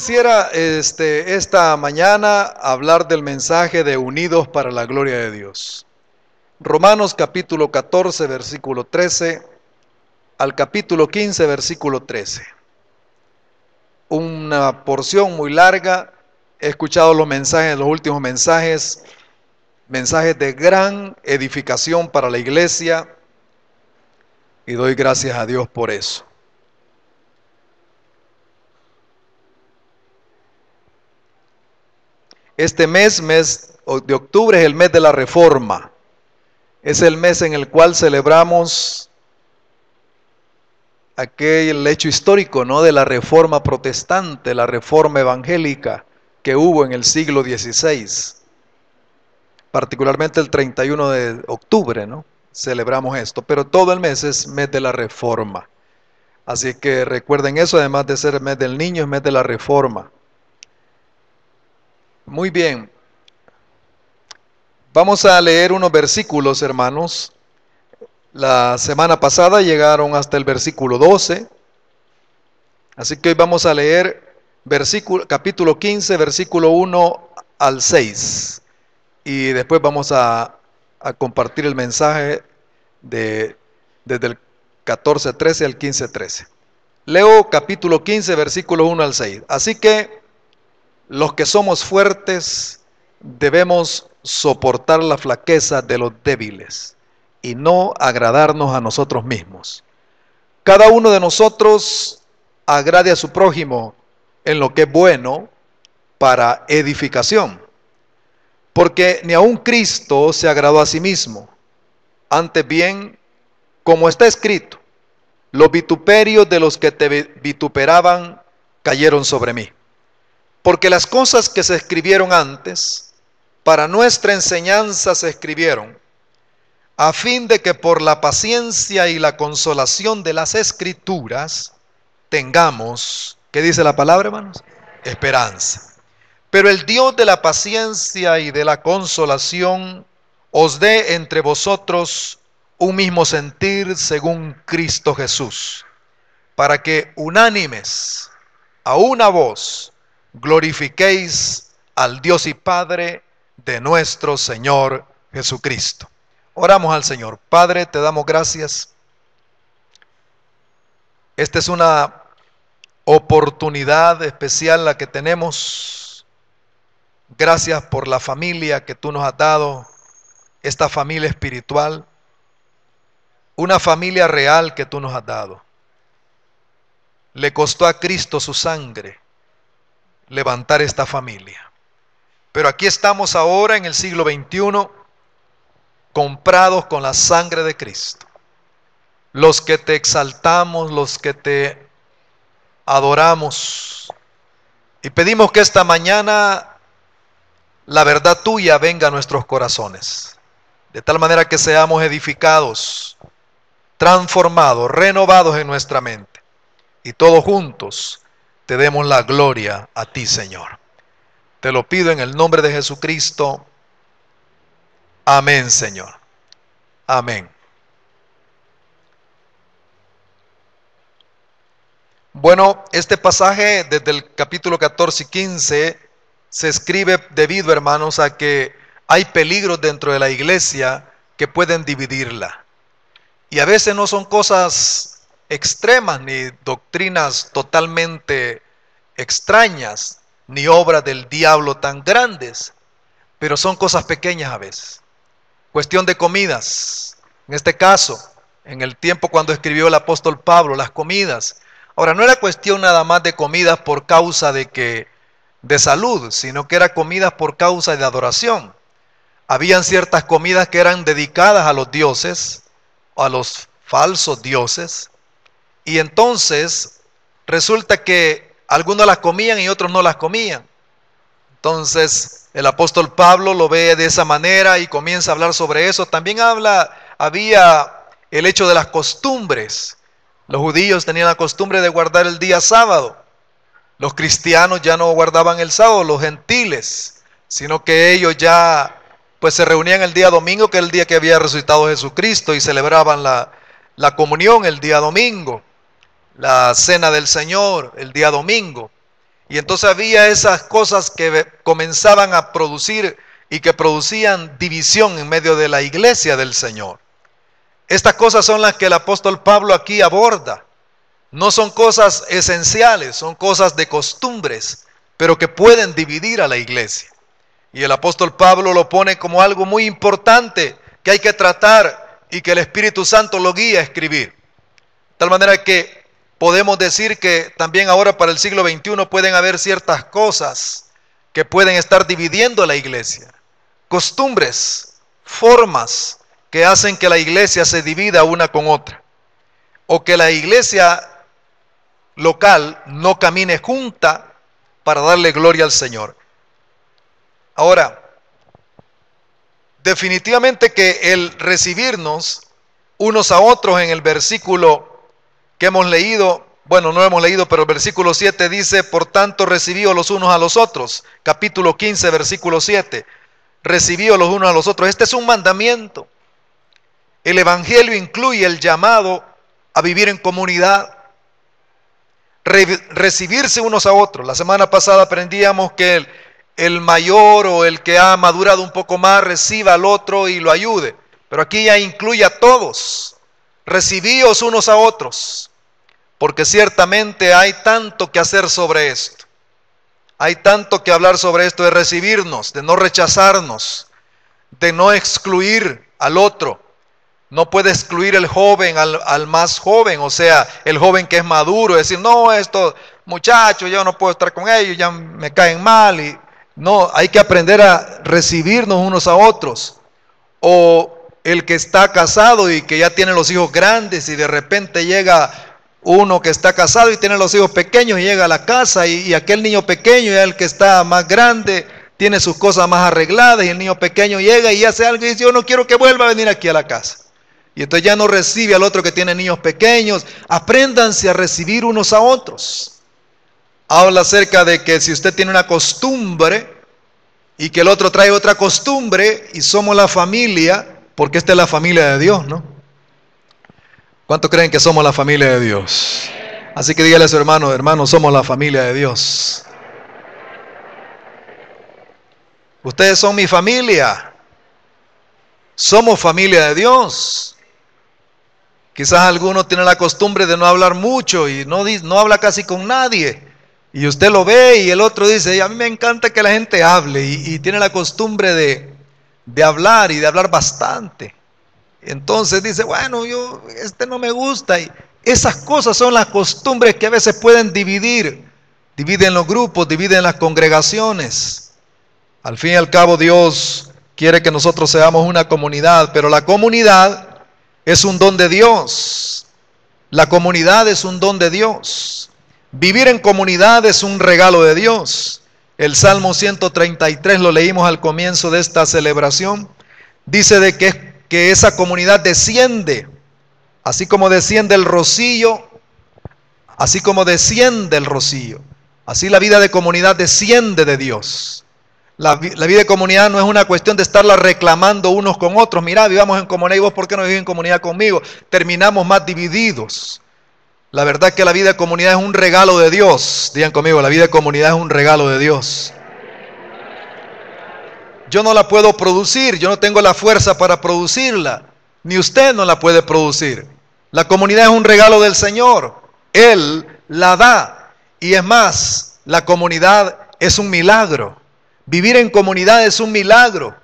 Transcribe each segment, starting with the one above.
Quisiera esta mañana hablar del mensaje de Unidos para la Gloria de Dios. Romanos capítulo 14, versículo 13 al capítulo 15, versículo 13. Una porción muy larga. He escuchado los mensajes, los últimos mensajes de gran edificación para la iglesia, y doy gracias a Dios por eso. Este mes de octubre, es el mes de la Reforma. Es el mes en el cual celebramos aquel hecho histórico, ¿no?, de la Reforma protestante, la Reforma evangélica que hubo en el siglo XVI. Particularmente el 31 de octubre, ¿no?, celebramos esto. Pero todo el mes es mes de la Reforma. Así que recuerden eso, además de ser el mes del niño, es mes de la Reforma. Muy bien. Vamos a leer unos versículos, hermanos. La semana pasada llegaron hasta el versículo 12. Así que hoy vamos a leer capítulo 15, versículo 1 al 6. Y después vamos a compartir el mensaje desde el 14:13 al 15:13. Leo capítulo 15, versículo 1 al 6. Así que los que somos fuertes debemos soportar la flaqueza de los débiles y no agradarnos a nosotros mismos. Cada uno de nosotros agrade a su prójimo en lo que es bueno para edificación. Porque ni aun Cristo se agradó a sí mismo. Antes bien, como está escrito, los vituperios de los que te vituperaban cayeron sobre mí. Porque las cosas que se escribieron antes, para nuestra enseñanza se escribieron, a fin de que por la paciencia y la consolación de las Escrituras tengamos, ¿qué dice la palabra, hermanos? Esperanza. Pero el Dios de la paciencia y de la consolación os dé entre vosotros un mismo sentir según Cristo Jesús, para que unánimes, a una voz, glorifiquéis al Dios y Padre de nuestro Señor Jesucristo. Oramos al Señor. Padre, te damos gracias. Esta es una oportunidad especial la que tenemos. Gracias por la familia que tú nos has dado, esta familia espiritual, una familia real que tú nos has dado. Le costó a Cristo su sangre levantar esta familia. Pero aquí estamos ahora en el siglo XXI, comprados con la sangre de Cristo. Los que te exaltamos, los que te adoramos. Y pedimos que esta mañana la verdad tuya venga a nuestros corazones. De tal manera que seamos edificados, transformados, renovados en nuestra mente. Y todos juntos te demos la gloria a ti, Señor. Te lo pido en el nombre de Jesucristo. Amén, Señor. Amén. Bueno, este pasaje desde el capítulo 14 y 15 se escribe debido, hermanos, a que hay peligros dentro de la iglesia que pueden dividirla. Y a veces no son cosas extremas ni doctrinas totalmente extrañas, ni obras del diablo tan grandes, pero son cosas pequeñas a veces. Cuestión de comidas, en este caso, en el tiempo cuando escribió el apóstol Pablo, las comidas. Ahora, no era cuestión nada más de comidas por causa de salud, sino que era comidas por causa de adoración. Habían ciertas comidas que eran dedicadas a los dioses, a los falsos dioses, y entonces resulta que algunos las comían y otros no las comían. Entonces el apóstol Pablo lo ve de esa manera y comienza a hablar sobre eso. También había el hecho de las costumbres. Los judíos tenían la costumbre de guardar el día sábado. Los cristianos ya no guardaban el sábado, los gentiles, sino que ellos ya pues se reunían el día domingo, que es el día que había resucitado Jesucristo, y celebraban la comunión el día domingo, la cena del Señor el día domingo. Y entonces había esas cosas que comenzaban a producir y que producían división en medio de la iglesia del Señor. Estas cosas son las que el apóstol Pablo aquí aborda. No son cosas esenciales, son cosas de costumbres, pero que pueden dividir a la iglesia. Y el apóstol Pablo lo pone como algo muy importante que hay que tratar y que el Espíritu Santo lo guía a escribir. De tal manera que podemos decir que también ahora para el siglo XXI pueden haber ciertas cosas que pueden estar dividiendo a la iglesia. Costumbres, formas que hacen que la iglesia se divida una con otra. O que la iglesia local no camine junta para darle gloria al Señor. Ahora, definitivamente que el recibirnos unos a otros en el versículo que hemos leído, bueno, no hemos leído, pero el versículo 7 dice, por tanto, recibíos los unos a los otros. Capítulo 15, versículo 7. Recibíos los unos a los otros. Este es un mandamiento. El evangelio incluye el llamado a vivir en comunidad. Recibirse unos a otros. La semana pasada aprendíamos que el mayor o el que ha madurado un poco más reciba al otro y lo ayude. Pero aquí ya incluye a todos. Recibíos unos a otros. Porque ciertamente hay tanto que hacer sobre esto. Hay tanto que hablar sobre esto de recibirnos, de no rechazarnos, de no excluir al otro. No puede excluir el joven al más joven, o sea, el joven que es maduro, decir, no, estos muchachos, yo no puedo estar con ellos, ya me caen mal. Y no, hay que aprender a recibirnos unos a otros. O el que está casado y que ya tiene los hijos grandes y de repente llega uno que está casado y tiene los hijos pequeños y llega a la casa y aquel niño pequeño, ya el que está más grande, tiene sus cosas más arregladas y el niño pequeño llega y hace algo y dice, yo no quiero que vuelva a venir aquí a la casa. Y entonces ya no recibe al otro que tiene niños pequeños. Apréndanse a recibir unos a otros. Habla acerca de que si usted tiene una costumbre y que el otro trae otra costumbre y somos la familia, porque esta es la familia de Dios, ¿no? ¿Cuántos creen que somos la familia de Dios? Así que dígale a su hermano, hermano, somos la familia de Dios. Ustedes son mi familia. Somos familia de Dios. Quizás alguno tiene la costumbre de no hablar mucho y no habla casi con nadie. Y usted lo ve y el otro dice, a mí me encanta que la gente hable y tiene la costumbre de hablar y de hablar bastante. Entonces dice, bueno, no me gusta. Y esas cosas son las costumbres que a veces pueden dividir. Dividen los grupos, dividen las congregaciones. Al fin y al cabo Dios quiere que nosotros seamos una comunidad, pero la comunidad es un don de Dios. La comunidad es un don de Dios. Vivir en comunidad es un regalo de Dios. El Salmo 133 lo leímos al comienzo de esta celebración. Dice de que esa comunidad desciende, así como desciende el rocío, así la vida de comunidad desciende de Dios. La vida de comunidad no es una cuestión de estarla reclamando unos con otros. Mira, vivamos en comunidad y vos, ¿por qué no vivís en comunidad conmigo? Terminamos más divididos. La verdad es que la vida de comunidad es un regalo de Dios. Digan conmigo, la vida de comunidad es un regalo de Dios. Yo no la puedo producir, yo no tengo la fuerza para producirla, ni usted no la puede producir. La comunidad es un regalo del Señor, Él la da, y es más, la comunidad es un milagro. Vivir en comunidad es un milagro,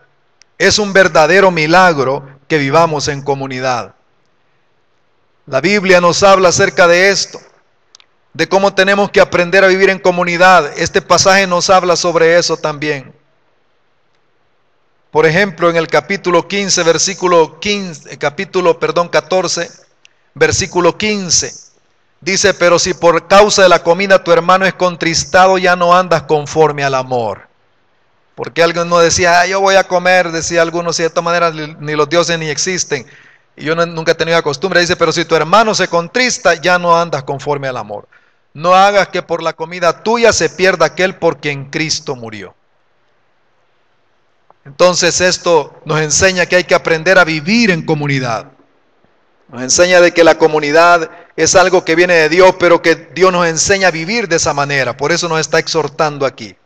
es un verdadero milagro que vivamos en comunidad. La Biblia nos habla acerca de esto, de cómo tenemos que aprender a vivir en comunidad. Este pasaje nos habla sobre eso también. Por ejemplo, en el capítulo 14, versículo 15, dice, pero si por causa de la comida tu hermano es contristado, ya no andas conforme al amor. Porque alguien no decía, yo voy a comer, decía algunos, y de esta manera ni los dioses ni existen. Y yo nunca he tenido la costumbre. Dice, pero si tu hermano se contrista, ya no andas conforme al amor. No hagas que por la comida tuya se pierda aquel por quien Cristo murió. Entonces esto nos enseña que hay que aprender a vivir en comunidad. Nos enseña de que la comunidad es algo que viene de Dios, pero que Dios nos enseña a vivir de esa manera. Por eso nos está exhortando aquí.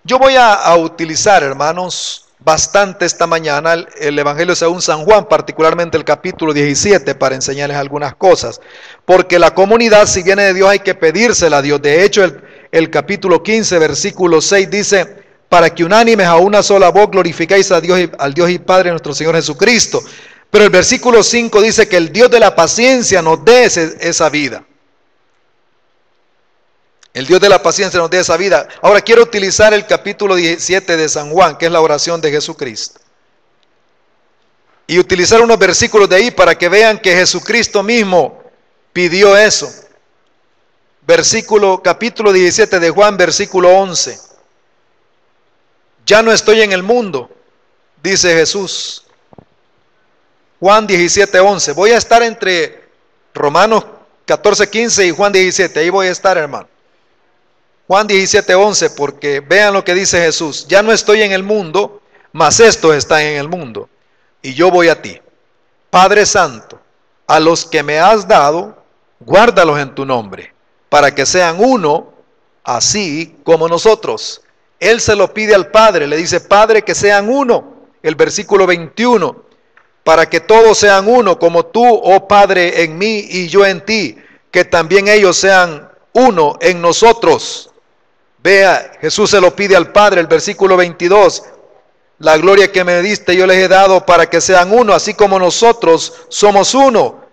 Yo voy a utilizar, hermanos, bastante esta mañana el Evangelio según San Juan, particularmente el capítulo 17, para enseñarles algunas cosas. Porque la comunidad, si viene de Dios, hay que pedírsela a Dios. De hecho, el capítulo 15, versículo 6 dice: para que unánimes a una sola voz glorificáis a Dios, al Dios y Padre nuestro Señor Jesucristo. Pero el versículo 5 dice que el Dios de la paciencia nos dé esa vida. El Dios de la paciencia nos dé esa vida. Ahora quiero utilizar el capítulo 17 de San Juan, que es la oración de Jesucristo. Y utilizar unos versículos de ahí para que vean que Jesucristo mismo pidió eso. Capítulo 17 de Juan, versículo 11. Ya no estoy en el mundo, dice Jesús. Juan 17, 11. Voy a estar entre Romanos 14, 15 y Juan 17. Ahí voy a estar, hermano. Juan 17, 11, porque vean lo que dice Jesús. Ya no estoy en el mundo, mas estos están en el mundo. Y yo voy a ti. Padre Santo, a los que me has dado, guárdalos en tu nombre, para que sean uno, así como nosotros. Él se lo pide al Padre, le dice: Padre, que sean uno. El versículo 21. Para que todos sean uno, como tú, oh Padre, en mí y yo en ti, que también ellos sean uno en nosotros. Vea, Jesús se lo pide al Padre, el versículo 22. La gloria que me diste yo les he dado para que sean uno, así como nosotros somos uno.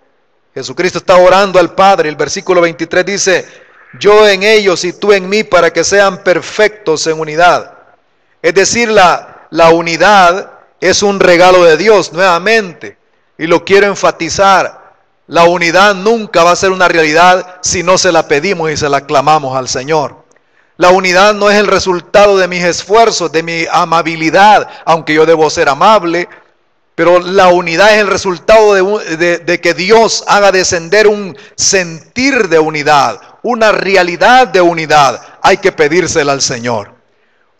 Jesucristo está orando al Padre. El versículo 23 dice: yo en ellos y tú en mí, para que sean perfectos en unidad. Es decir, la unidad es un regalo de Dios, nuevamente, y lo quiero enfatizar. La unidad nunca va a ser una realidad si no se la pedimos y se la clamamos al Señor. La unidad no es el resultado de mis esfuerzos, de mi amabilidad, aunque yo debo ser amable, pero la unidad es el resultado de que Dios haga descender un sentir de unidad, una realidad de unidad. Hay que pedírsela al Señor.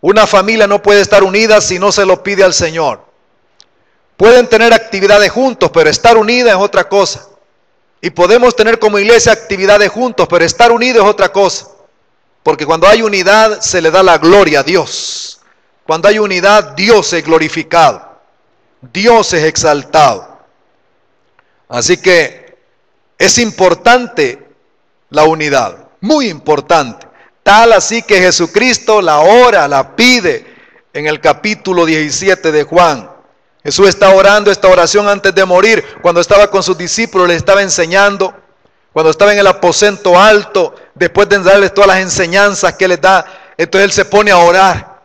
Una familia no puede estar unida si no se lo pide al Señor. Pueden tener actividades juntos, pero estar unida es otra cosa. Y podemos tener como iglesia actividades juntos, pero estar unidos es otra cosa. Porque cuando hay unidad se le da la gloria a Dios. Cuando hay unidad, Dios es glorificado. Dios es exaltado. Así que es importante la unidad, muy importante. Tal así que Jesucristo la ora, la pide en el capítulo 17 de Juan. Jesús está orando esta oración antes de morir. Cuando estaba con sus discípulos, les estaba enseñando. Cuando estaba en el aposento alto, después de darles todas las enseñanzas que les da, entonces Él se pone a orar.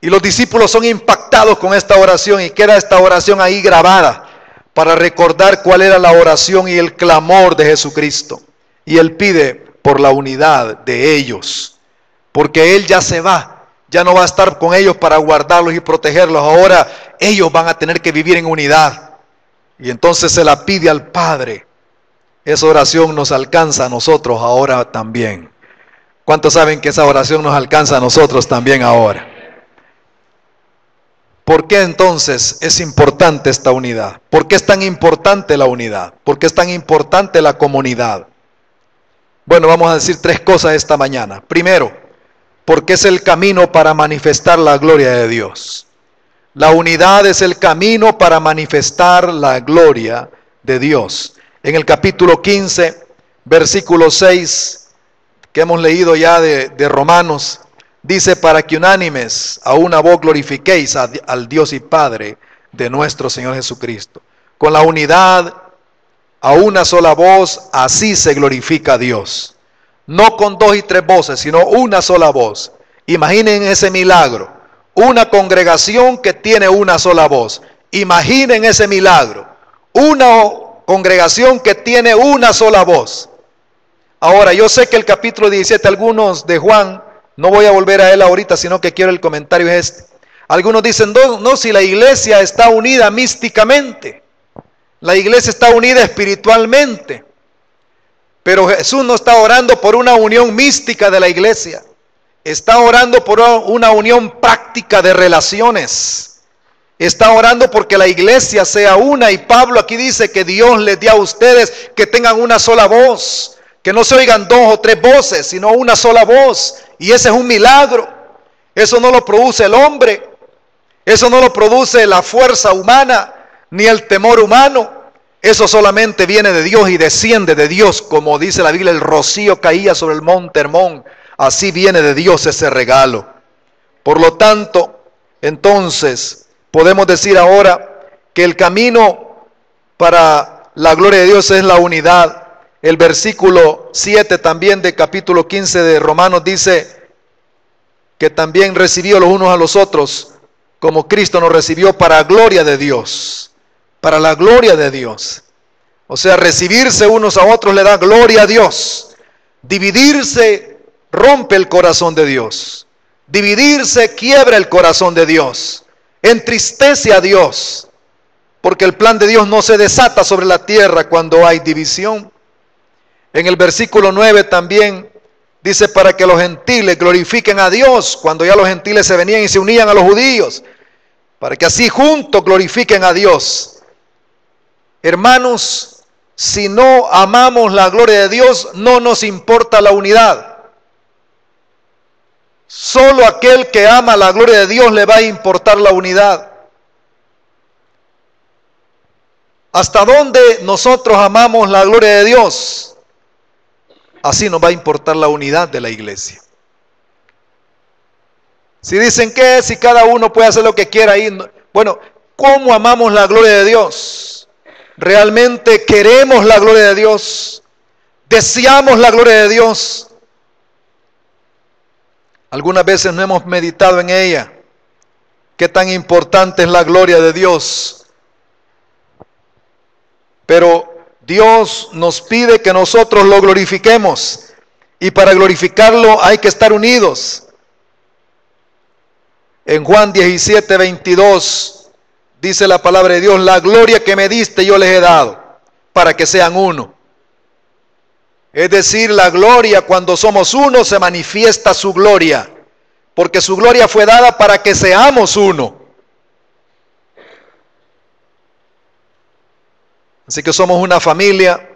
Y los discípulos son impactados con esta oración y queda esta oración ahí grabada para recordar cuál era la oración y el clamor de Jesucristo. Y Él pide por la unidad de ellos, porque Él ya se va. Ya no va a estar con ellos para guardarlos y protegerlos. Ahora ellos van a tener que vivir en unidad. Y entonces se la pide al Padre. Esa oración nos alcanza a nosotros ahora también. ¿Cuántos saben que esa oración nos alcanza a nosotros también ahora? ¿Por qué entonces es importante esta unidad? ¿Por qué es tan importante la unidad? ¿Por qué es tan importante la comunidad? Bueno, vamos a decir tres cosas esta mañana. Primero, porque es el camino para manifestar la gloria de Dios. La unidad es el camino para manifestar la gloria de Dios. En el capítulo 15, versículo 6, que hemos leído ya de Romanos, dice: para que unánimes a una voz glorifiquéis al Dios y Padre de nuestro Señor Jesucristo. Con la unidad, a una sola voz, así se glorifica a Dios. No con dos y tres voces, sino una sola voz. Imaginen ese milagro. Una congregación que tiene una sola voz. Imaginen ese milagro. Una congregación que tiene una sola voz. Ahora, yo sé que el capítulo 17, algunos de Juan, no voy a volver a él ahorita, sino que quiero el comentario es este. Algunos dicen: no, si la iglesia está unida místicamente. La iglesia está unida espiritualmente. Pero Jesús no está orando por una unión mística de la iglesia. Está orando por una unión práctica de relaciones. Está orando porque la iglesia sea una, y Pablo aquí dice que Dios les dio a ustedes que tengan una sola voz, que no se oigan dos o tres voces, sino una sola voz, y ese es un milagro. Eso no lo produce el hombre, eso no lo produce la fuerza humana, ni el temor humano. Eso solamente viene de Dios y desciende de Dios, como dice la Biblia, el rocío caía sobre el monte Hermón. Así viene de Dios ese regalo. Por lo tanto, entonces, podemos decir ahora que el camino para la gloria de Dios es la unidad. El versículo 7 también de capítulo 15 de Romanos dice que también recibió los unos a los otros, como Cristo nos recibió para gloria de Dios. Para la gloria de Dios. O sea, recibirse unos a otros le da gloria a Dios. Dividirse rompe el corazón de Dios. Dividirse quiebra el corazón de Dios. Entristece a Dios. Porque el plan de Dios no se desata sobre la tierra cuando hay división. En el versículo 9 también dice para que los gentiles glorifiquen a Dios cuando ya los gentiles se venían y se unían a los judíos. Para que así juntos glorifiquen a Dios. Hermanos, si no amamos la gloria de Dios, no nos importa la unidad. Solo aquel que ama la gloria de Dios le va a importar la unidad. ¿Hasta dónde nosotros amamos la gloria de Dios? Así nos va a importar la unidad de la iglesia. Si dicen que si cada uno puede hacer lo que quiera ahí, bueno, ¿cómo amamos la gloria de Dios? ¿Realmente queremos la gloria de Dios? ¿Deseamos la gloria de Dios? Algunas veces no hemos meditado en ella. ¿Qué tan importante es la gloria de Dios? Pero Dios nos pide que nosotros lo glorifiquemos. Y para glorificarlo hay que estar unidos. En Juan 17:22 dice la palabra de Dios: la gloria que me diste yo les he dado, para que sean uno. Es decir, la gloria, cuando somos uno, se manifiesta su gloria, porque su gloria fue dada para que seamos uno. Así que somos una familia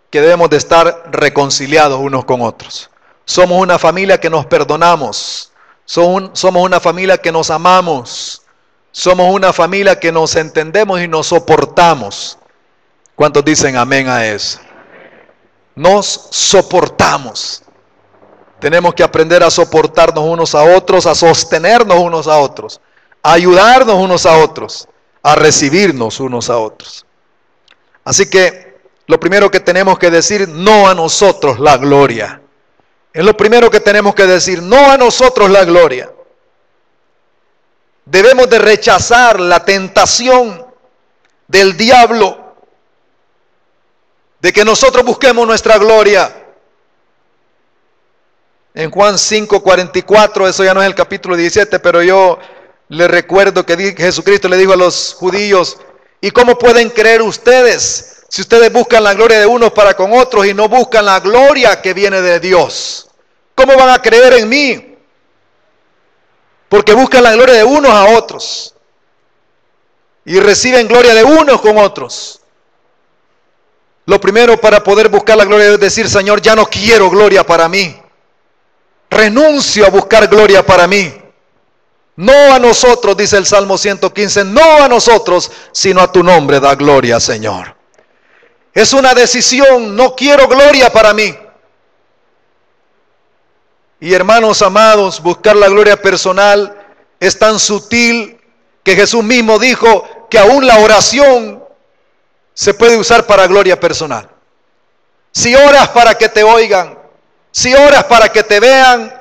que debemos de estar reconciliados unos con otros. Somos una familia que nos perdonamos. Somos una familia que nos amamos. Somos una familia que nos entendemos y nos soportamos. ¿Cuántos dicen amén a eso? Nos soportamos. Tenemos que aprender a soportarnos unos a otros, a sostenernos unos a otros, a ayudarnos unos a otros, a recibirnos unos a otros. Así que lo primero que tenemos que decir: no a nosotros la gloria. Es lo primero que tenemos que decir: no a nosotros la gloria. Debemos de rechazar la tentación del diablo de que nosotros busquemos nuestra gloria. En Juan 5:44, eso ya no es el capítulo 17, pero yo le recuerdo que Jesucristo le dijo a los judíos: ¿y cómo pueden creer ustedes si ustedes buscan la gloria de unos para con otros y no buscan la gloria que viene de Dios? ¿Cómo van a creer en mí? Porque buscan la gloria de unos a otros y reciben gloria de unos con otros. Lo primero para poder buscar la gloria es decir: Señor, ya no quiero gloria para mí. Renuncio a buscar gloria para mí. No a nosotros, dice el Salmo 115, no a nosotros, sino a tu nombre da gloria, Señor. Es una decisión: no quiero gloria para mí. Y hermanos amados, buscar la gloria personal es tan sutil que Jesús mismo dijo que aún la oración se puede usar para gloria personal. Si oras para que te oigan, si oras para que te vean,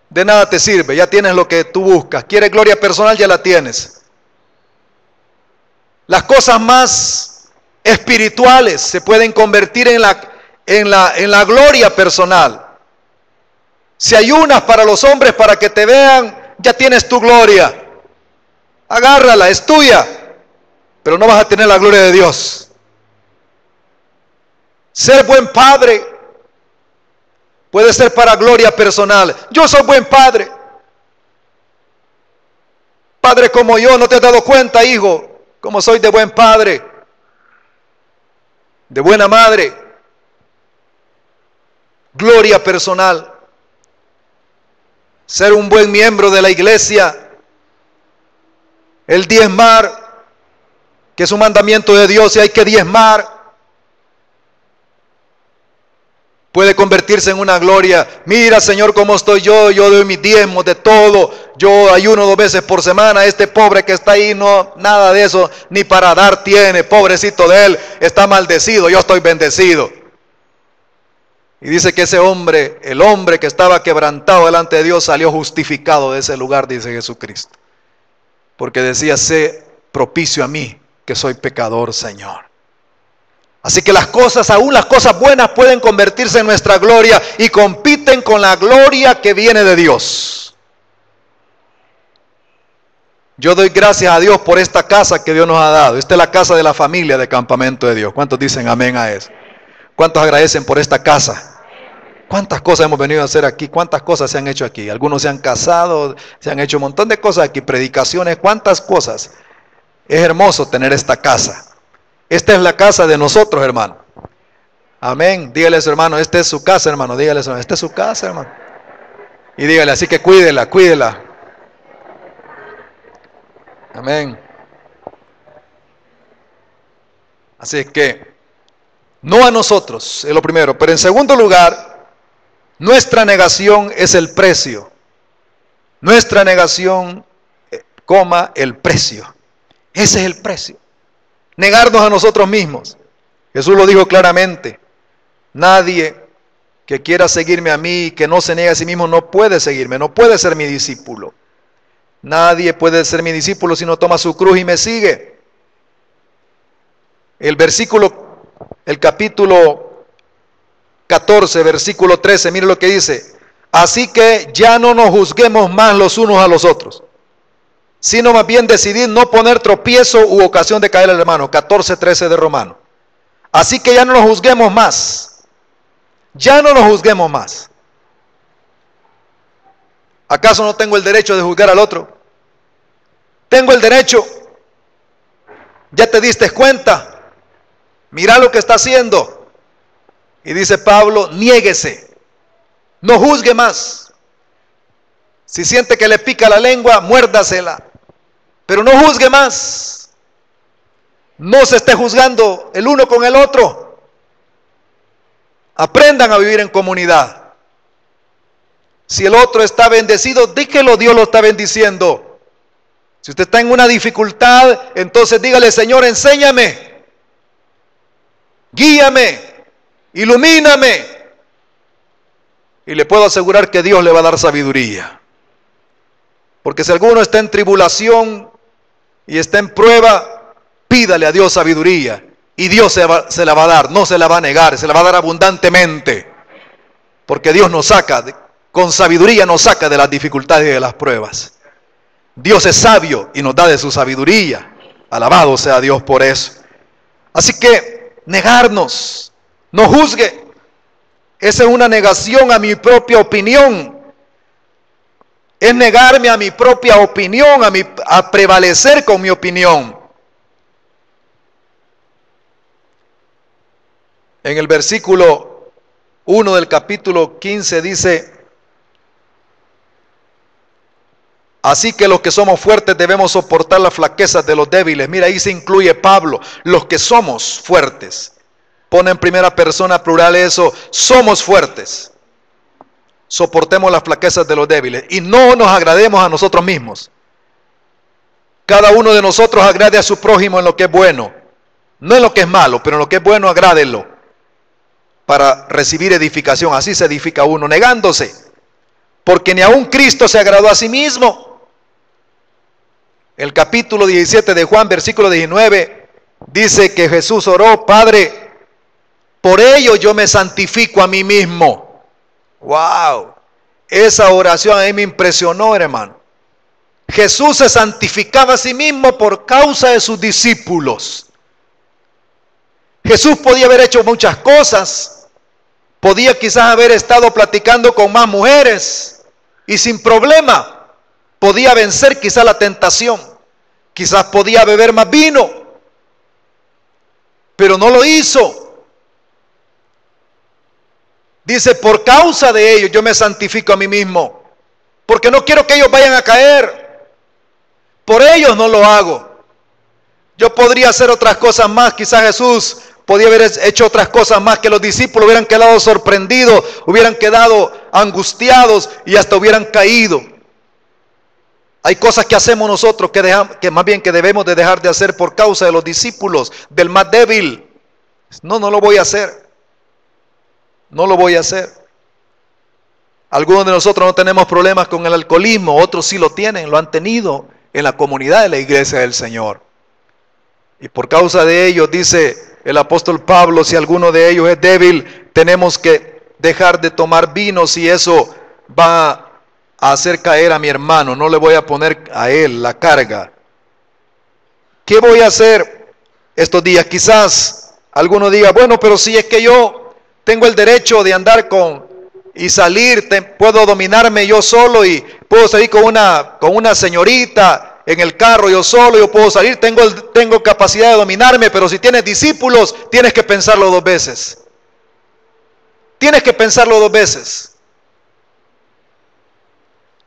de nada te sirve, ya tienes lo que tú buscas. ¿Quieres gloria personal? Ya la tienes. Las cosas más espirituales se pueden convertir en la gloria personal. Si ayunas para los hombres para que te vean, ya tienes tu gloria. Agárrala, es tuya, pero no vas a tener la gloria de Dios. Ser buen padre puede ser para gloria personal. Yo soy buen padre. padre como yo. ¿No te has dado cuenta, hijo, cómo soy de buen padre, de buena madre? Gloria personal. Ser un buen miembro de la iglesia. El diezmar, que es un mandamiento de Dios y hay que diezmar, puede convertirse en una gloria. Mira, Señor, cómo estoy yo doy mis diezmos de todo, yo ayuno 2 veces por semana, este pobre que está ahí, no, nada de eso, ni para dar tiene, pobrecito de él, está maldecido, yo estoy bendecido. Y dice que ese hombre, el hombre que estaba quebrantado delante de Dios, salió justificado de ese lugar, dice Jesucristo. Porque decía, sé propicio a mí, que soy pecador, Señor. Así que las cosas, aún las cosas buenas, pueden convertirse en nuestra gloria y compiten con la gloria que viene de Dios. Yo doy gracias a Dios por esta casa que Dios nos ha dado. Esta es la casa de la familia de Campamento de Dios. ¿Cuántos dicen amén a eso? ¿Cuántos agradecen por esta casa? ¿Cuántas cosas hemos venido a hacer aquí? ¿Cuántas cosas se han hecho aquí? Algunos se han casado, se han hecho un montón de cosas aquí, predicaciones, ¿cuántas cosas? Es hermoso tener esta casa. Esta es la casa de nosotros, hermano. Amén. Dígale a su hermano, esta es su casa, hermano. Dígale a su hermano, esta es su casa, hermano. Y dígale, así que cuídela, cuídela. Amén. Así que, no a nosotros, es lo primero. Pero en segundo lugar, nuestra negación es el precio. Nuestra negación, el precio. Ese es el precio. Negarnos a nosotros mismos. Jesús lo dijo claramente. Nadie que quiera seguirme a mí y que no se niegue a sí mismo no puede seguirme, no puede ser mi discípulo. Nadie puede ser mi discípulo si no toma su cruz y me sigue. El capítulo 14, versículo 13, mire lo que dice. Así que ya no nos juzguemos más los unos a los otros, sino más bien decidir no poner tropiezo u ocasión de caer al hermano. 14:13 de Romano. Así que ya no nos juzguemos más. Ya no nos juzguemos más. ¿Acaso no tengo el derecho de juzgar al otro? Tengo el derecho. ¿Ya te diste cuenta? Mira lo que está haciendo. Y dice Pablo, niéguese. No juzgue más. Si siente que le pica la lengua, muérdasela. Pero no juzgue más. No se esté juzgando el uno con el otro. Aprendan a vivir en comunidad. Si el otro está bendecido, dígelo, Dios lo está bendiciendo. Si usted está en una dificultad, entonces dígale, Señor, enséñame, guíame, ilumíname. Y le puedo asegurar que Dios le va a dar sabiduría. Porque si alguno está en tribulación y está en prueba, pídale a Dios sabiduría. Y Dios se la va a dar, no se la va a negar, se la va a dar abundantemente. Porque Dios nos saca, con sabiduría nos saca de las dificultades y de las pruebas. Dios es sabio y nos da de su sabiduría. Alabado sea Dios por eso. Así que negarnos, no juzgue. Esa es una negación a mi propia opinión. Es negarme a mi propia opinión, a prevalecer con mi opinión. En el versículo 1 del capítulo 15 dice: así que los que somos fuertes debemos soportar las flaquezas de los débiles. Mira, ahí se incluye Pablo, los que somos fuertes. Pone en primera persona plural eso, somos fuertes. Soportemos las flaquezas de los débiles y no nos agrademos a nosotros mismos. Cada uno de nosotros agrade a su prójimo en lo que es bueno, no en lo que es malo, pero en lo que es bueno agrádelo para recibir edificación. Así se edifica uno, negándose, porque ni aun Cristo se agradó a sí mismo. El capítulo 17 de Juan, versículo 19, dice que Jesús oró: Padre, por ello yo me santifico a mí mismo. Wow, esa oración a mí me impresionó, hermano. Jesús se santificaba a sí mismo por causa de sus discípulos. Jesús podía haber hecho muchas cosas. Podía quizás haber estado platicando con más mujeres y sin problema. podía vencer quizás la tentación, quizás podía beber más vino, pero no lo hizo. Dice, por causa de ellos yo me santifico a mí mismo, porque no quiero que ellos vayan a caer. Por ellos no lo hago. Yo podría hacer otras cosas más, quizás Jesús podía haber hecho otras cosas más, que los discípulos hubieran quedado sorprendidos, hubieran quedado angustiados y hasta hubieran caído. Hay cosas que hacemos nosotros que más bien que debemos de dejar de hacer por causa de los discípulos, del más débil. No lo voy a hacer. No lo voy a hacer. Algunos de nosotros no tenemos problemas con el alcoholismo, otros sí lo tienen, lo han tenido en la comunidad de la iglesia del Señor. Y por causa de ellos, dice el apóstol Pablo, si alguno de ellos es débil, tenemos que dejar de tomar vino si eso va a hacer caer a mi hermano. No le voy a poner a él la carga. ¿Qué voy a hacer estos días? Quizás alguno diga, bueno, pero si es que yo tengo el derecho de andar y salir, puedo dominarme yo solo y puedo salir con una señorita en el carro yo solo, yo puedo salir, tengo capacidad de dominarme, pero si tienes discípulos, tienes que pensarlo dos veces. Tienes que pensarlo dos veces.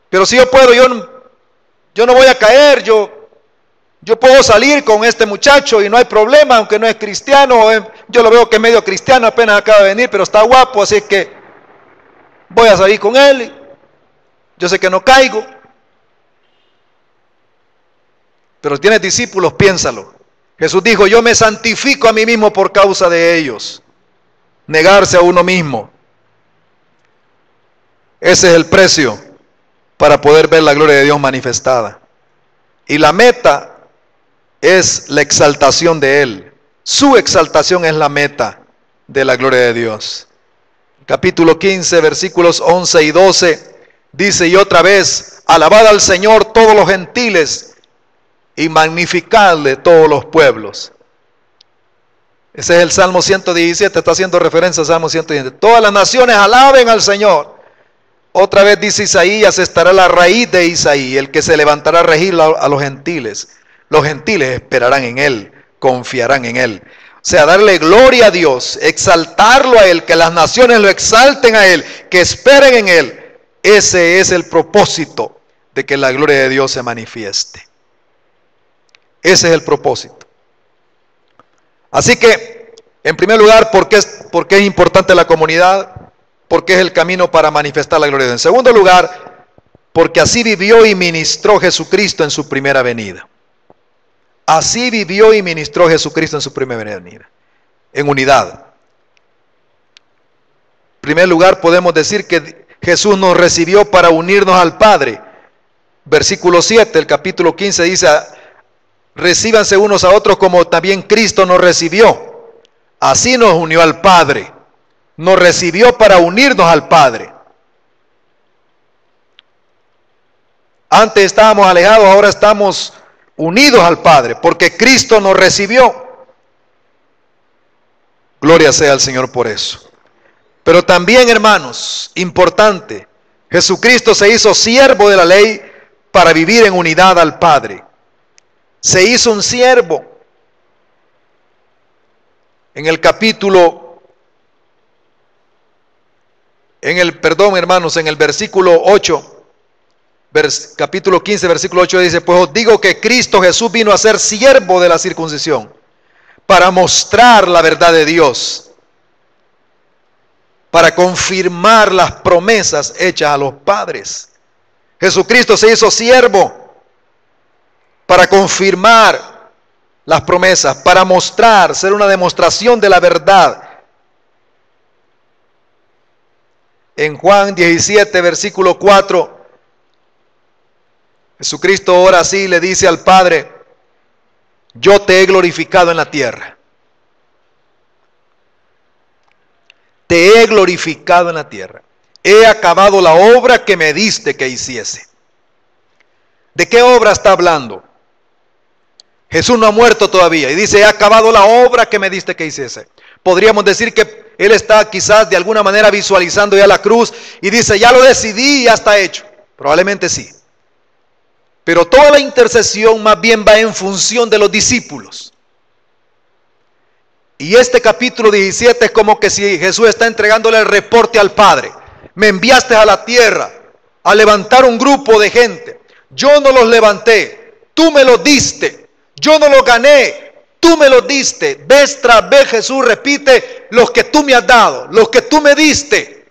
Pero si yo puedo, yo no voy a caer, yo puedo salir con este muchacho y no hay problema, aunque no es cristiano, yo lo veo que es medio cristiano, apenas acaba de venir, pero está guapo, así que voy a salir con él, yo sé que no caigo. Pero si tienes discípulos, piénsalo. Jesús dijo, yo me santifico a mí mismo por causa de ellos. Negarse a uno mismo. Ese es el precio para poder ver la gloria de Dios manifestada. Y la meta es la exaltación de Él. Su exaltación es la meta de la gloria de Dios. Capítulo 15, versículos 11 y 12, dice, y otra vez, alabad al Señor todos los gentiles, y magnificadle todos los pueblos. Ese es el Salmo 117, está haciendo referencia al Salmo 117. Todas las naciones alaben al Señor. Otra vez dice Isaías, estará la raíz de Isaí, el que se levantará a regir a los gentiles. Los gentiles esperarán en Él, confiarán en Él. O sea, darle gloria a Dios, exaltarlo a Él, que las naciones lo exalten a Él, que esperen en Él. Ese es el propósito de que la gloria de Dios se manifieste. Ese es el propósito. Así que, en primer lugar, ¿por qué es importante la comunidad? Porque es el camino para manifestar la gloria de Dios. En segundo lugar, porque así vivió y ministró Jesucristo en su primera venida. Así vivió y ministró Jesucristo en su primera venida. En unidad. En primer lugar, podemos decir que Jesús nos recibió para unirnos al Padre. Versículo 7, el capítulo 15 dice, recíbanse unos a otros como también Cristo nos recibió. Así nos unió al Padre. Nos recibió para unirnos al Padre. Antes estábamos alejados, ahora estamos unidos al Padre, porque Cristo nos recibió. Gloria sea al Señor por eso. Pero también, hermanos, importante, Jesucristo se hizo siervo de la ley para vivir en unidad al Padre. Se hizo un siervo. En el versículo 8, capítulo 15, versículo 8 dice, pues os digo que Cristo Jesús vino a ser siervo de la circuncisión, para mostrar la verdad de Dios, para confirmar las promesas hechas a los padres. Jesucristo se hizo siervo para confirmar las promesas, para mostrar, ser una demostración de la verdad. En Juan 17, versículo 4, Jesucristo ahora sí le dice al Padre, yo te he glorificado en la tierra. Te he glorificado en la tierra. He acabado la obra que me diste que hiciese. ¿De qué obra está hablando? Jesús no ha muerto todavía y dice, he acabado la obra que me diste que hiciese. Podríamos decir que Él está quizás de alguna manera visualizando ya la cruz y dice, ya lo decidí y ya está hecho. Probablemente sí. Pero toda la intercesión más bien va en función de los discípulos. Y este capítulo 17 es como que si Jesús está entregándole el reporte al Padre. Me enviaste a la tierra a levantar un grupo de gente. Yo no los levanté, tú me los diste. Yo no los gané, tú me los diste. Vez tras vez Jesús repite: los que tú me has dado, los que tú me diste.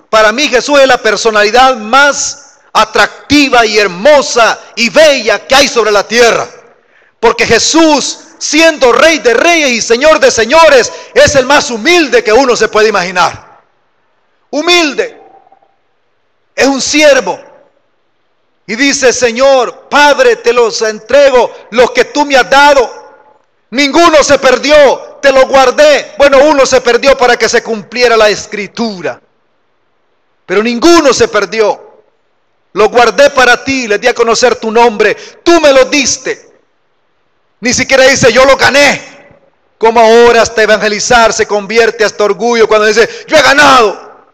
Para mí Jesús es la personalidad más atractiva y hermosa y bella que hay sobre la tierra. Porque Jesús, siendo Rey de Reyes y Señor de Señores, es el más humilde que uno se puede imaginar. Humilde. Es un siervo. Y dice: Señor, Padre, te los entrego, los que tú me has dado. Ninguno se perdió, te lo guardé. Bueno, uno se perdió para que se cumpliera la Escritura. Pero ninguno se perdió. Lo guardé para ti, les di a conocer tu nombre. Tú me lo diste. Ni siquiera dice: yo lo gané. Como ahora hasta evangelizar se convierte hasta orgullo cuando dice: yo he ganado.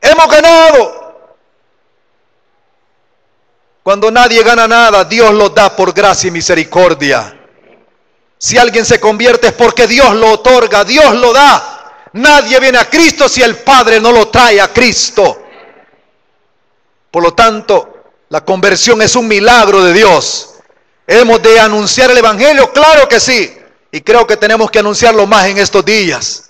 Hemos ganado. Cuando nadie gana nada, Dios lo da por gracia y misericordia. Si alguien se convierte es porque Dios lo otorga, Dios lo da. Nadie viene a Cristo si el Padre no lo trae a Cristo. Por lo tanto, la conversión es un milagro de Dios. ¿Hemos de anunciar el Evangelio? Claro que sí. Y creo que tenemos que anunciarlo más en estos días.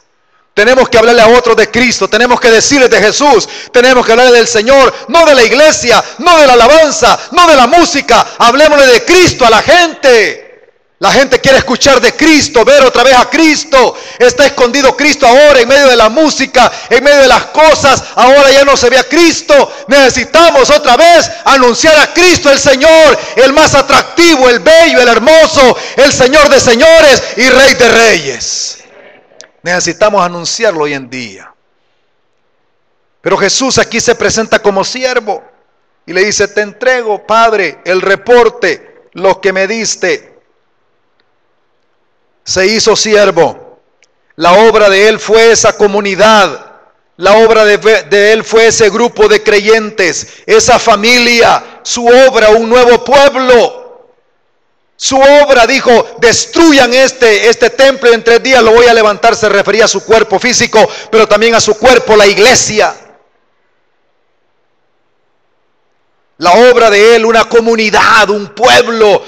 Tenemos que hablarle a otros de Cristo, tenemos que decirles de Jesús, tenemos que hablarle del Señor, no de la iglesia, no de la alabanza, no de la música. Hablemosle de Cristo a la gente. La gente quiere escuchar de Cristo, ver otra vez a Cristo. Está escondido Cristo ahora en medio de la música, en medio de las cosas. Ahora ya no se ve a Cristo. Necesitamos otra vez anunciar a Cristo, el Señor, el más atractivo, el bello, el hermoso, el Señor de señores y Rey de reyes. Necesitamos anunciarlo hoy en día. Pero Jesús aquí se presenta como siervo y le dice: te entrego, Padre, el reporte, lo que me diste. Se hizo siervo. La obra de él fue esa comunidad. La obra de él fue ese grupo de creyentes, esa familia. Su obra, un nuevo pueblo. Su obra, dijo: destruyan este templo y en 3 días lo voy a levantar. Se refería a su cuerpo físico, pero también a su cuerpo, la iglesia. La obra de él, una comunidad, un pueblo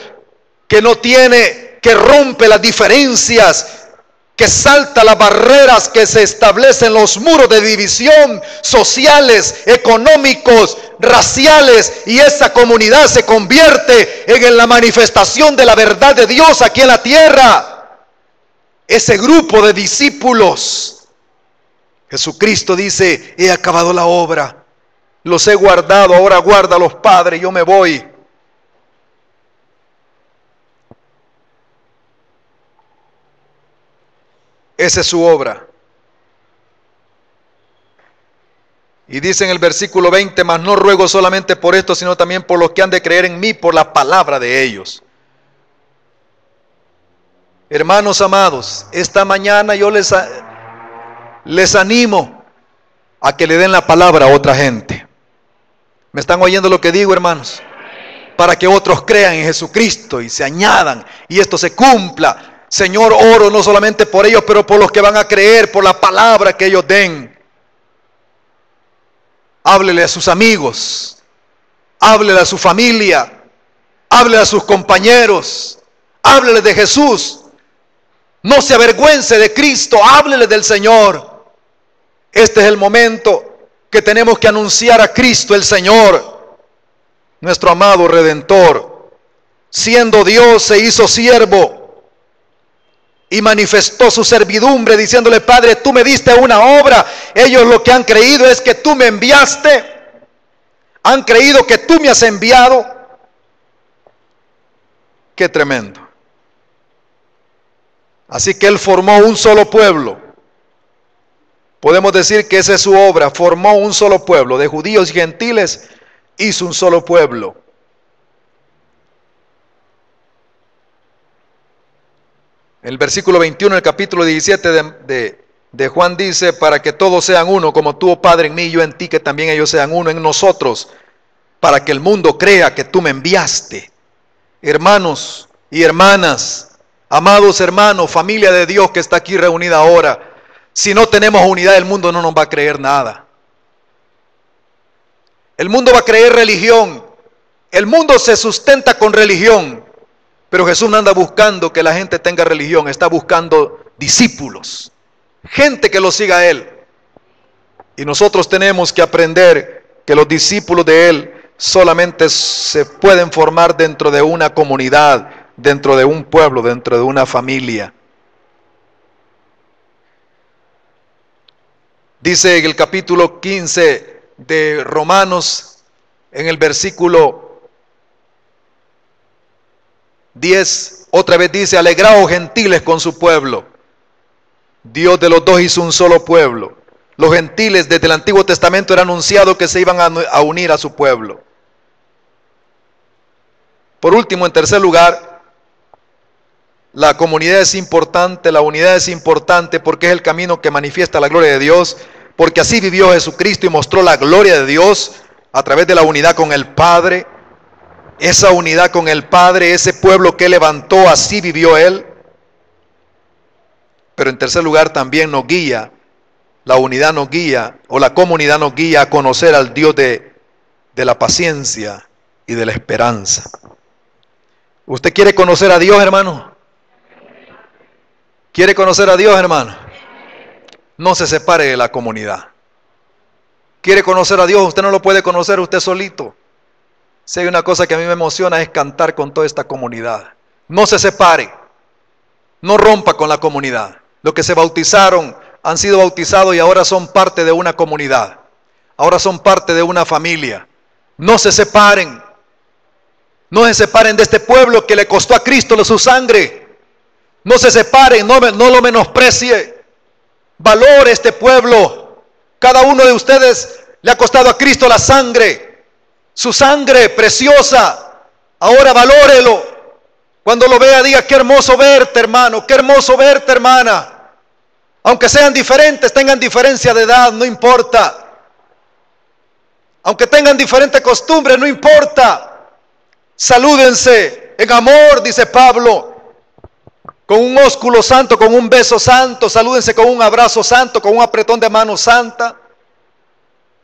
que no tiene, que rompe las diferencias, que salta las barreras que se establecen, los muros de división sociales, económicos, raciales, y esa comunidad se convierte en la manifestación de la verdad de Dios aquí en la tierra. Ese grupo de discípulos, Jesucristo dice: he acabado la obra, los he guardado, ahora guárdalos, Padre, yo me voy. Esa es su obra. Y dice en el versículo 20: mas no ruego solamente por esto, sino también por los que han de creer en mí por la palabra de ellos. Hermanos amados, esta mañana yo les animo a que le den la palabra a otra gente. ¿Me están oyendo lo que digo, hermanos? Para que otros crean en Jesucristo y se añadan y esto se cumpla. Señor, oro no solamente por ellos, pero por los que van a creer, por la palabra que ellos den. Háblele a sus amigos, háblele a su familia, háblele a sus compañeros, háblele de Jesús. No se avergüence de Cristo, háblele del Señor. Este es el momento que tenemos que anunciar a Cristo el Señor, nuestro amado Redentor. Siendo Dios, se hizo siervo y manifestó su servidumbre diciéndole: Padre, tú me diste una obra. Ellos lo que han creído es que tú me enviaste. Han creído que tú me has enviado. Qué tremendo. Así que él formó un solo pueblo. Podemos decir que esa es su obra. Formó un solo pueblo. De judíos y gentiles hizo un solo pueblo. El versículo 21 del capítulo 17 de Juan dice: para que todos sean uno, como tú, oh Padre, en mí y yo en ti, que también ellos sean uno en nosotros, para que el mundo crea que tú me enviaste. Hermanos y hermanas, amados hermanos, familia de Dios que está aquí reunida ahora, si no tenemos unidad, el mundo no nos va a creer nada. El mundo va a creer religión. El mundo se sustenta con religión. Pero Jesús no anda buscando que la gente tenga religión. Está buscando discípulos. Gente que lo siga a Él. Y nosotros tenemos que aprender que los discípulos de Él solamente se pueden formar dentro de una comunidad, dentro de un pueblo, dentro de una familia. Dice en el capítulo 15 de Romanos, en el versículo 10, otra vez dice: alegraos gentiles con su pueblo. Dios de los dos hizo un solo pueblo. Los gentiles desde el Antiguo Testamento era anunciado que se iban a unir a su pueblo. Por último, en tercer lugar, la comunidad es importante, la unidad es importante porque es el camino que manifiesta la gloria de Dios, porque así vivió Jesucristo y mostró la gloria de Dios a través de la unidad con el Padre. Esa unidad con el Padre, ese pueblo que Él levantó, así vivió Él. Pero en tercer lugar también nos guía, la unidad nos guía, o la comunidad nos guía a conocer al Dios de la paciencia y de la esperanza. ¿Usted quiere conocer a Dios, hermano? ¿Quiere conocer a Dios, hermano? No se separe de la comunidad. ¿Quiere conocer a Dios? Usted no lo puede conocer usted solito. Si hay una cosa que a mí me emociona es cantar con toda esta comunidad. No se separe. No rompa con la comunidad. Los que se bautizaron han sido bautizados y ahora son parte de una comunidad. Ahora son parte de una familia. No se separen. No se separen de este pueblo que le costó a Cristo su sangre. No se separen, no lo menosprecie. Valore este pueblo. Cada uno de ustedes le ha costado a Cristo la sangre. Su sangre preciosa. Ahora valórelo. Cuando lo vea diga: qué hermoso verte, hermano. Qué hermoso verte, hermana. Aunque sean diferentes, tengan diferencia de edad, no importa. Aunque tengan diferentes costumbres, no importa. Salúdense en amor, dice Pablo. Con un ósculo santo, con un beso santo. Salúdense con un abrazo santo, con un apretón de mano santa.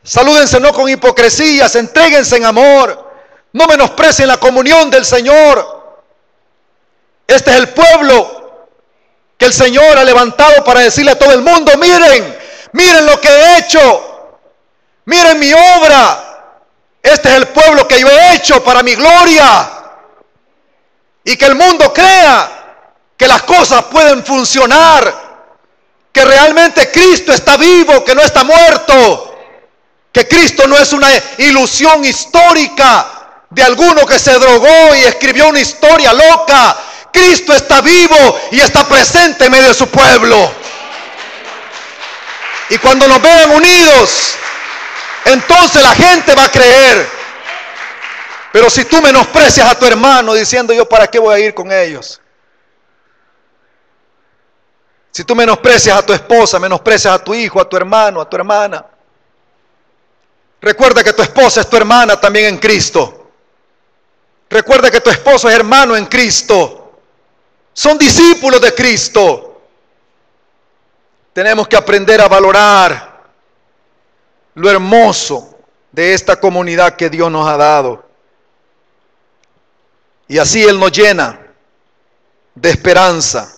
Salúdense no con hipocresías, entréguense en amor. No menosprecien la comunión del Señor. Este es el pueblo que el Señor ha levantado para decirle a todo el mundo: miren, miren lo que he hecho. Miren mi obra. Este es el pueblo que yo he hecho para mi gloria. Y que el mundo crea que las cosas pueden funcionar, que realmente Cristo está vivo, que no está muerto, que Cristo no es una ilusión histórica de alguno que se drogó y escribió una historia loca. Cristo está vivo y está presente en medio de su pueblo. Y cuando nos vean unidos, entonces la gente va a creer. Pero si tú menosprecias a tu hermano diciendo: yo para qué voy a ir con ellos. Si tú menosprecias a tu esposa, menosprecias a tu hijo, a tu hermano, a tu hermana. Recuerda que tu esposa es tu hermana también en Cristo. Recuerda que tu esposo es hermano en Cristo. Son discípulos de Cristo. Tenemos que aprender a valorar lo hermoso de esta comunidad que Dios nos ha dado. Y así Él nos llena de esperanza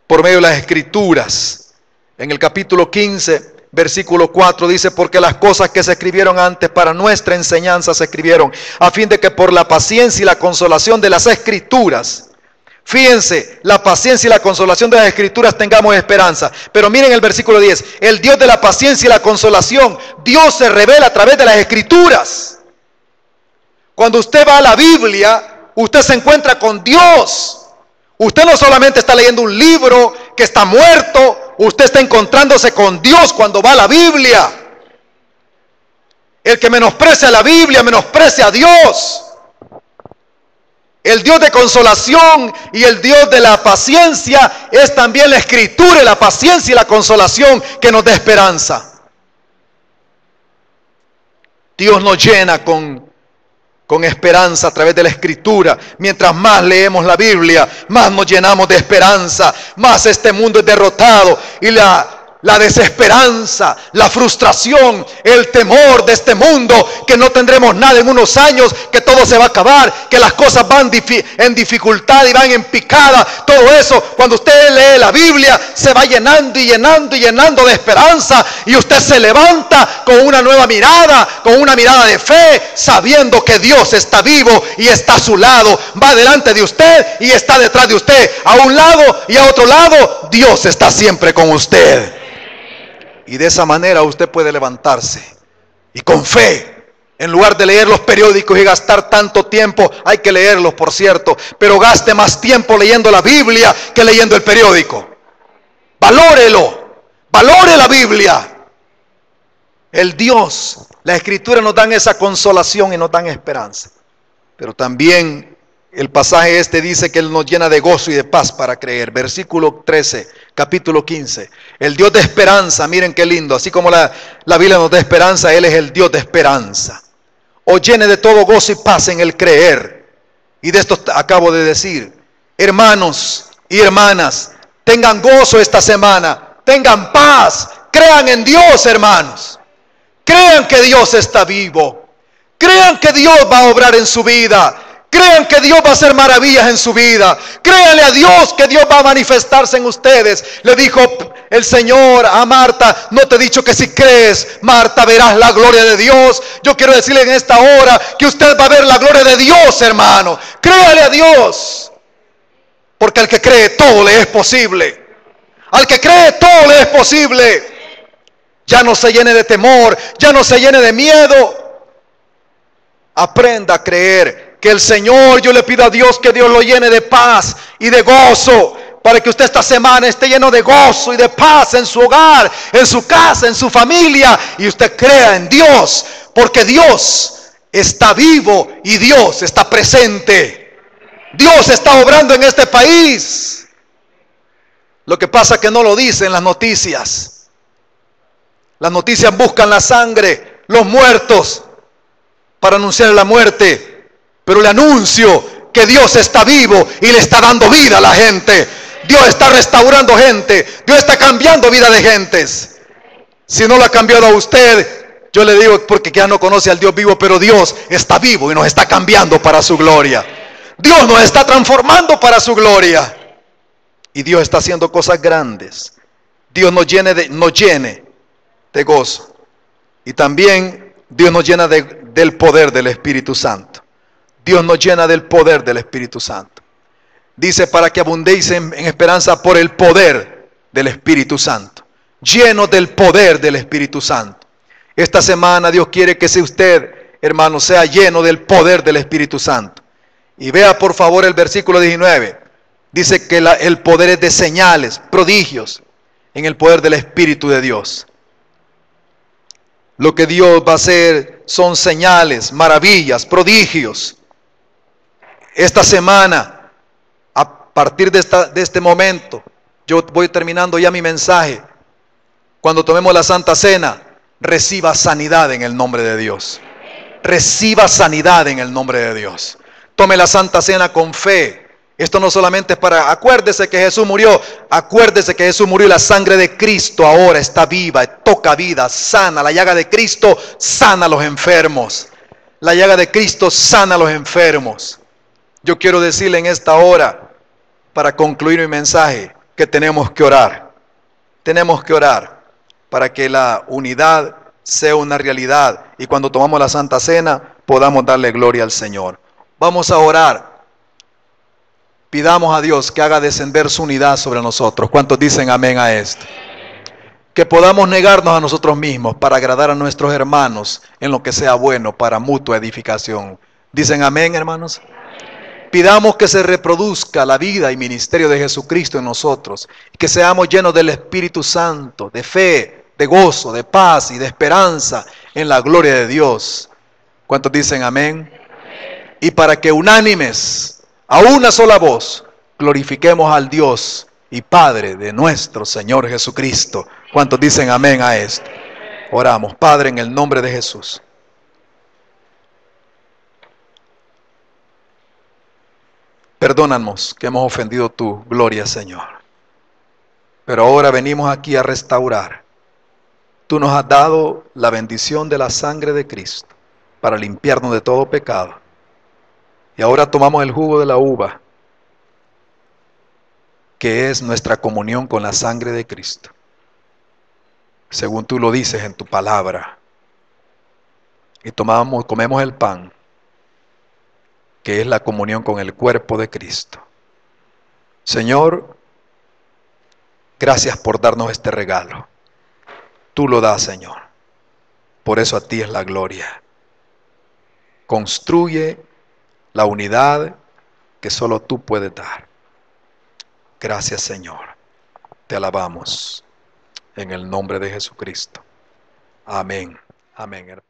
por medio de las Escrituras. En el capítulo 15, versículo 4 dice: porque las cosas que se escribieron antes para nuestra enseñanza se escribieron, a fin de que por la paciencia y la consolación de las Escrituras, fíjense, la paciencia y la consolación de las Escrituras, tengamos esperanza. Pero miren el versículo 10, el Dios de la paciencia y la consolación, Dios se revela a través de las Escrituras. Cuando usted va a la Biblia, usted se encuentra con Dios. Usted no solamente está leyendo un libro que está muerto, usted está encontrándose con Dios cuando va a la Biblia. El que menosprecia la Biblia, menosprecia a Dios. El Dios de consolación y el Dios de la paciencia es también la Escritura y la paciencia y la consolación que nos da esperanza. Dios nos llena con esperanza a través de la Escritura. Mientras más leemos la Biblia, más nos llenamos de esperanza, más este mundo es derrotado y la desesperanza, la frustración, el temor de este mundo, que no tendremos nada en unos años, que todo se va a acabar, que las cosas van en dificultad y van en picada. Todo eso, cuando usted lee la Biblia, se va llenando y llenando y llenando de esperanza, y usted se levanta con una nueva mirada, con una mirada de fe, sabiendo que Dios está vivo y está a su lado, va delante de usted y está detrás de usted, a un lado y a otro lado. Dios está siempre con usted. Y de esa manera usted puede levantarse y con fe, en lugar de leer los periódicos y gastar tanto tiempo, hay que leerlos, por cierto, pero gaste más tiempo leyendo la Biblia que leyendo el periódico. Valórelo, valore la Biblia. El Dios, la Escritura nos dan esa consolación y nos dan esperanza. Pero también el pasaje este dice que Él nos llena de gozo y de paz para creer. Versículo 13, capítulo 15. El Dios de esperanza, miren qué lindo. Así como la Biblia nos da esperanza, Él es el Dios de esperanza. Os llene de todo gozo y paz en el creer. Y de esto acabo de decir. Hermanos y hermanas, tengan gozo esta semana. Tengan paz. Crean en Dios, hermanos. Crean que Dios está vivo. Crean que Dios va a obrar en su vida. Crean que Dios va a hacer maravillas en su vida. Créanle a Dios que Dios va a manifestarse en ustedes. Le dijo el Señor a Marta: no te he dicho que si crees, Marta, verás la gloria de Dios. Yo quiero decirle en esta hora que usted va a ver la gloria de Dios, hermano. Créale a Dios, porque al que cree todo le es posible. Al que cree todo le es posible. Ya no se llene de temor, ya no se llene de miedo. Aprenda a creer. Que el Señor, yo le pido a Dios que Dios lo llene de paz y de gozo, para que usted esta semana esté lleno de gozo y de paz en su hogar, en su casa, en su familia, y usted crea en Dios, porque Dios está vivo y Dios está presente. Dios está obrando en este país. Lo que pasa es que no lo dicen las noticias. Las noticias buscan la sangre, los muertos, para anunciar la muerte. Pero le anuncio que Dios está vivo y le está dando vida a la gente. Dios está restaurando gente. Dios está cambiando vida de gentes. Si no lo ha cambiado a usted, yo le digo porque ya no conoce al Dios vivo, pero Dios está vivo y nos está cambiando para su gloria. Dios nos está transformando para su gloria. Y Dios está haciendo cosas grandes. Dios nos llene de gozo. Y también Dios nos llena del poder del Espíritu Santo. Dios nos llena del poder del Espíritu Santo. Dice: para que abundéis en esperanza por el poder del Espíritu Santo. Lleno del poder del Espíritu Santo. Esta semana Dios quiere que usted, hermano, sea lleno del poder del Espíritu Santo. Y vea por favor el versículo 19. Dice que el poder es de señales, prodigios, en el poder del Espíritu de Dios. Lo que Dios va a hacer son señales, maravillas, prodigios. Esta semana, a partir de este momento, yo voy terminando ya mi mensaje. Cuando tomemos la Santa Cena, reciba sanidad en el nombre de Dios. Reciba sanidad en el nombre de Dios. Tome la Santa Cena con fe. Esto no solamente es para, acuérdese que Jesús murió. Acuérdese que Jesús murió y la sangre de Cristo ahora está viva, toca vida, sana. La llaga de Cristo sana a los enfermos. La llaga de Cristo sana a los enfermos. Yo quiero decirle en esta hora, para concluir mi mensaje, que tenemos que orar. Tenemos que orar para que la unidad sea una realidad y cuando tomamos la Santa Cena podamos darle gloria al Señor. Vamos a orar. Pidamos a Dios que haga descender su unidad sobre nosotros. ¿Cuántos dicen amén a esto? Que podamos negarnos a nosotros mismos para agradar a nuestros hermanos en lo que sea bueno para mutua edificación. ¿Dicen amén, hermanos? Pidamos que se reproduzca la vida y ministerio de Jesucristo en nosotros. Que seamos llenos del Espíritu Santo, de fe, de gozo, de paz y de esperanza en la gloria de Dios. ¿Cuántos dicen amén? Y para que unánimes, a una sola voz, glorifiquemos al Dios y Padre de nuestro Señor Jesucristo. ¿Cuántos dicen amén a esto? Oramos. Padre, en el nombre de Jesús. Perdónanos que hemos ofendido tu gloria, Señor. Pero ahora venimos aquí a restaurar. Tú nos has dado la bendición de la sangre de Cristo para limpiarnos de todo pecado. Y ahora tomamos el jugo de la uva, que es nuestra comunión con la sangre de Cristo, según tú lo dices en tu palabra. Y comemos el pan, que es la comunión con el cuerpo de Cristo. Señor, gracias por darnos este regalo. Tú lo das, Señor. Por eso a ti es la gloria. Construye la unidad que solo tú puedes dar. Gracias, Señor. Te alabamos en el nombre de Jesucristo. Amén. Amén.